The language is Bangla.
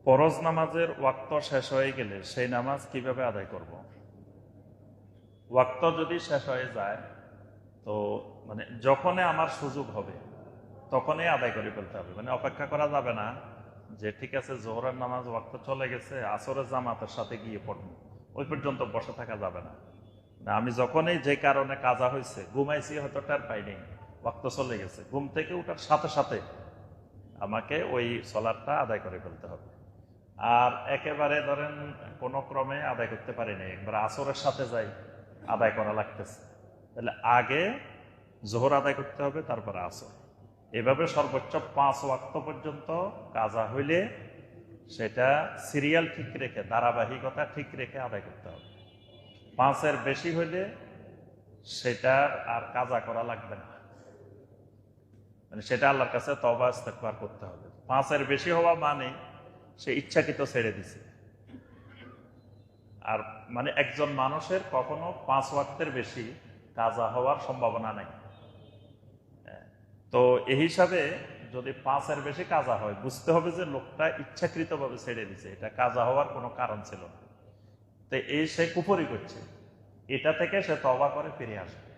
ফরজ নামাজের ওয়াক্ত শেষ হয়ে গেলে সেই নামাজ কিভাবে আদায় করব। ওয়াক্ত যদি শেষ হয়ে যায় তো যখনই আমার সুযোগ হবে তখনই আদায় করে ফেলতে হবে, অপেক্ষা করা যাবে না যে ঠিক আছে জোহরের নামাজ ওয়াক্ত চলে গেছে আসরের জামাতের সাথে গিয়ে পড়বো, ওই পর্যন্ত বসে থাকা যাবে না। আমি যখনই যে কারণে কাজা হয়েছে, ঘুমাইছি হয়তো টার পাইনি, ওয়াক্ত চলে গেছে, ঘুম থেকে ওঠার সাথে সাথে আমাকে ওই সলাৎটা আদায় করে ফেলতে হবে। আর একেবারে ধরেন কোনো ক্রমে আদায় করতে পারিনি, একবার আসরের সাথে যাই আদায় করা লাগতেছে, তাহলে আগে জোহর আদায় করতে হবে, তারপরে আসর। এভাবে সর্বোচ্চ 5 ওয়াক্ত পর্যন্ত কাজা হইলে সেটা সিরিয়াল ঠিক রেখে, ধারাবাহিকতা ঠিক রেখে আদায় করতে হবে। 5-এর বেশি হইলে সেটা আর কাজা করা লাগবে না, সেটা আল্লাহর কাছে তওবা ইস্তেগফার করতে হবে। 5-এর বেশি হওয়া মানে সে ইচ্ছাকৃত ছেড়ে দিছে। আর একজন মানুষের কখনো 5 ওয়াক্তের বেশি কাজা হওয়ার সম্ভাবনা নেই। তো এই হিসাবে যদি 5-এর বেশি কাজা হয়, বুঝতে হবে যে লোকটা ইচ্ছাকৃতভাবে ছেড়ে দিছে, এটা কাজা হওয়ার কোনো কারণ ছিল না। তো এই সে কুফরি করছে, এটা থেকে সে তওবা করে ফিরে আসবে।